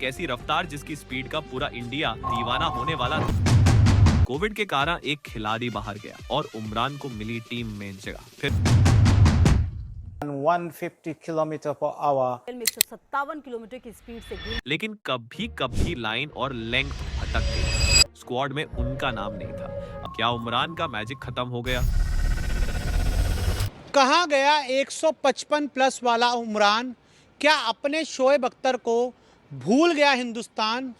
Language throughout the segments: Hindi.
कैसी रफ्तार जिसकी स्पीड का पूरा इंडिया दीवाना होने वाला था। कोविड के कारण एक खिलाड़ी बाहर गया और उमरान को मिली टीम में जगह। फिर 150 किलोमीटर पर आवर में 157 किलोमीटर की स्पीड से गेंद लेकिन कभी कभी लाइन और लेंथ भटक गई। स्क्वाड में उनका नाम नहीं था। क्या उमरान का मैजिक खत्म हो गया? कहाँ गया 155 प्लस वाला उमरान? क्या अपने शोएब अख्तर को भूल गया हिंदुस्तान?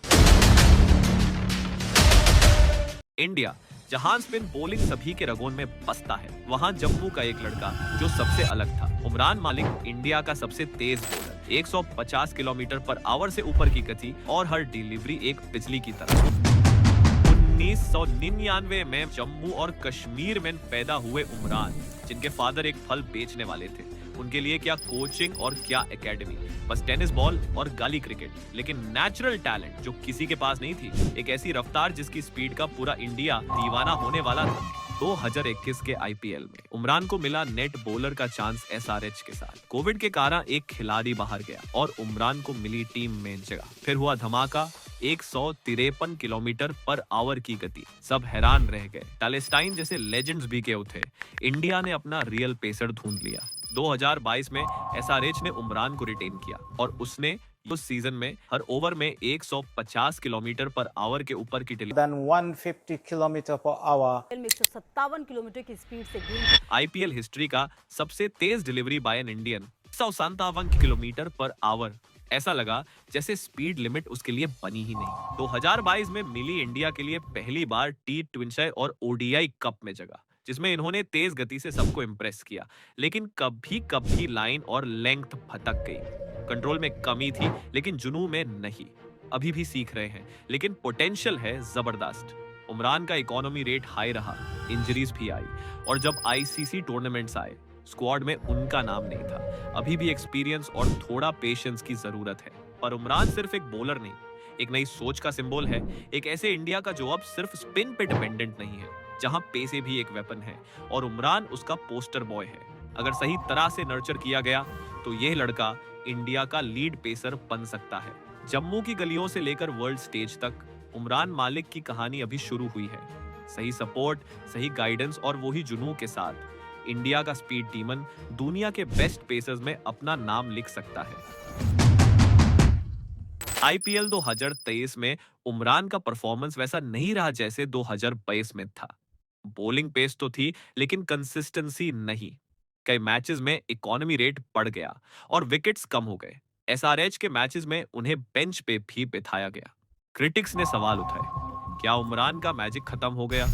इंडिया जहां स्पिन बॉलिंग सभी के रगों में बसता है, वहां जम्मू का एक लड़का जो सबसे अलग था। उमरान मालिक इंडिया का सबसे तेज बॉलर, 150 किलोमीटर पर आवर से ऊपर की गति और हर डिलीवरी एक बिजली की तरह। 1999 में जम्मू और कश्मीर में पैदा हुए उमरान, जिनके फादर एक फल बेचने वाले थे, उनके लिए क्या कोचिंग और क्या एकेडमी, बस टेनिस बॉल और गली क्रिकेट, लेकिन नेचुरल टैलेंट जो किसी के पास नहीं थी। एक ऐसी रफ्तार जिसकी स्पीड का पूरा इंडिया दीवाना होने वाला था। 2021 के आईपीएल में उमरान को मिला नेट बॉलर का चांस एसआरएच के साथ। कोविड के कारण एक खिलाड़ी बाहर गया और उमरान को मिली टीम में जगह। फिर हुआ धमाका, 153 किलोमीटर पर आवर की गति। सब हैरान रह गए। पैलेस्टाइन जैसे लेजेंड्स भी के उठे। इंडिया ने अपना रियल पेसर ढूंढ लिया। 2022 में एसआरएच ने उमरान को रिटेन किया और उसने उस सीजन में हर ओवर में 150 किलोमीटर पर आवर के ऊपर की delivery than 150 kilometre per our में 157 किलोमीटर की स्पीड से गेंद आईपीएल हिस्ट्री का सबसे तेज delivery by an Indian, 157 kilometre per hour. ऐसा लगा जैसे स्पीड लिमिट उसके लिए बनी ही नहीं। 2022 में मिली इंडिया के लिए पहली बार T20 और ओडीआई कप में जगह, जिसमें इन्होंने तेज गति से सबको इंप्रेस किया। लेकिन कभी कभी लाइन और लेंथ भटक गई। कंट्रोल में कमी थी, लेकिन जुनू में नहीं। अभी भी सीख रहे हैं, लेकिन पोटेंशियल है जबरदस्त। उमरान का इकोनॉमी रेट हाई रहा, इंजरीज भी आई, और जब आईसीसी टूर्नामेंट्स आए, स्क्वाड में उनका नाम नहीं था। अभी भी एक्सपीरियंस और थोड़ा पेशेंस की जरूरत है। पर उमरान सिर्फ एक बॉलर नहीं, एक नई सोच का सिंबल है। एक ऐसे इंडिया का जो अब सिर्फ स्पिन पे डिपेंडेंट नहीं है, जहां पेसे भी एक वेपन है, और उमरान उसका पोस्टर बॉय है। अगर सही तरह से नर्चर किया गया तो यह लड़का इंडिया का लीड पेसर बन सकता है। जम्मू की गलियों से लेकर वर्ल्ड स्टेज तक उमरान मालिक की कहानी अभी शुरू हुई है। सही सपोर्ट, सही गाइडेंस और वही जुनून के साथ इंडिया का स्पीड डीमन दुनिया के बेस्ट पेसर्स में अपना नाम लिख सकता है। आईपीएल 2023 में उमरान का परफॉर्मेंस वैसा नहीं रहा जैसे 2022 में था। बॉलिंग पेस तो थी, लेकिन कंसिस्टेंसी नहीं। कई मैचेस में इकोनॉमी रेट बढ़ गया और विकेट्स कम हो गए। एसआरएच के मैचेस में उन्हें बेंच पे भी बिठाया गया। क्रिटिक्स ने सवाल उठाए, क्या उमरान का मैजिक खत्म हो गया?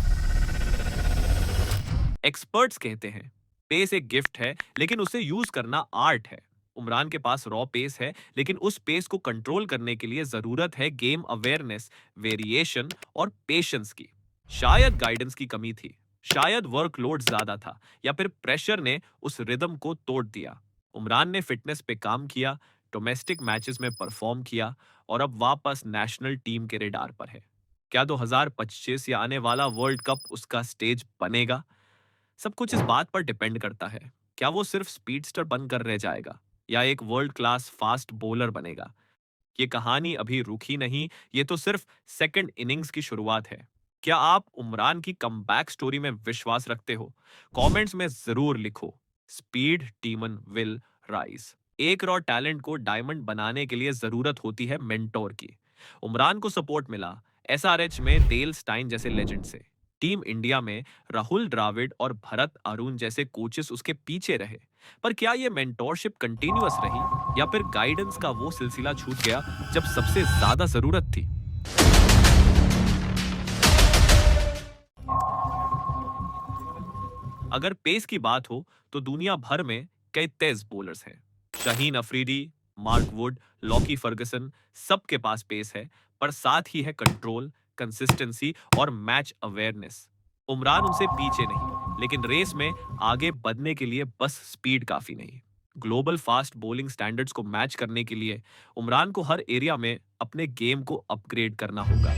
एक्सपर्ट्स कहते हैं, पेस एक गिफ्ट है, लेकिन उसे यूज करना आर्ट है। उमरान के पास रॉ पेस है, लेकिन उस पेस को कंट्रोल करने के लिए जरूरत है गेम अवेयरनेस, वेरिएशन और पेशेंस की। शायद गाइडेंस की कमी थी, शायद वर्कलोड ज्यादा था, या फिर प्रेशर ने उस रिदम को तोड़ दिया। उमरान ने फिटनेस पे काम किया, डोमेस्टिक मैचेस में परफॉर्म किया, और अब वापस नेशनल टीम के रेडार पर है। क्या 2025 या आने वाला वर्ल्ड कप उसका स्टेज बनेगा? सब कुछ इस बात पर डिपेंड करता है, क्या वो सिर्फ स्पीडस्टर बनकर रह जाएगा या एक वर्ल्ड क्लास फास्ट बॉलर बनेगा। ये कहानी अभी रुकी नहीं, ये तो सिर्फ सेकंड इनिंग्स की शुरुआत है। क्या आप उमरान की कमबैक स्टोरी में विश्वास रखते हो? कमेंट्स में जरूर लिखो। Speed demon will rise. एक रॉ टैलेंट को डायमंड बनाने के लिए जरूरत होती है मेंटोर की। उमरान को सपोर्ट मिला एसआरएच में डेल स्टाइन जैसे लेजेंड से। टीम इंडिया में राहुल द्राविड और भरत अरुण जैसे कोचेस उसके पीछे रहे। पर क्या ये मेंटोरशिप कंटिन्यूअस रही, या फिर गाइडेंस का वो सिलसिला छूट गया जब सबसे ज्यादा जरूरत थी? अगर पेस की बात हो तो दुनिया भर में कई तेज बॉलर्स हैं। Shaheen Afridi, Mark Wood, Lockie Ferguson, सबके पास पेस है, पर साथ ही है कंट्रोल, कंसिस्टेंसी और मैच अवेयरनेस। उमरान उनसे पीछे नहीं, लेकिन रेस में आगे बढ़ने के लिए बस स्पीड काफी नहीं। ग्लोबल फास्ट बॉलिंग स्टैंडर्ड्स को मैच करने के लिए उमरान को हर एरिया में अपने गेम को अपग्रेड करना होगा।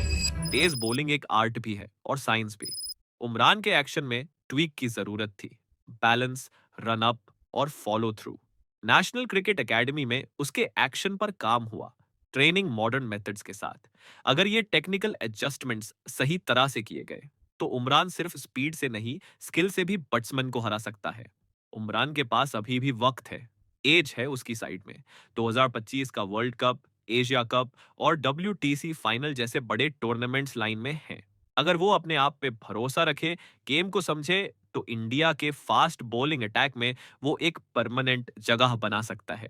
तेज बॉलिंग एक आर्ट भी है और साइंस भी। उमरान के एक्शन में ट्वीक की जरूरत थी, बैलेंस, रन अप और follow through. National cricket academy में उसके एक्शन पर काम हुआ, ट्रेनिंग मॉडर्न मेथड्स के साथ। अगर ये टेक्निकल एडजस्टमेंट्स सही तरह से किए गए तो उमरान सिर्फ स्पीड से नहीं स्किल से भी बैट्समैन को हरा सकता है। उमरान के पास अभी भी वक्त है, एज है उसकी साइड में। 2025 का वर्ल्ड कप, एशिया कप और WTC फाइनल जैसे बड़े टूर्नामेंट्स लाइन में हैं। अगर वो अपने आप पे भरोसा रखे, गेम को समझे, तो इंडिया के फास्ट बॉलिंग अटैक में वो एक परमानेंट जगह बना सकता है।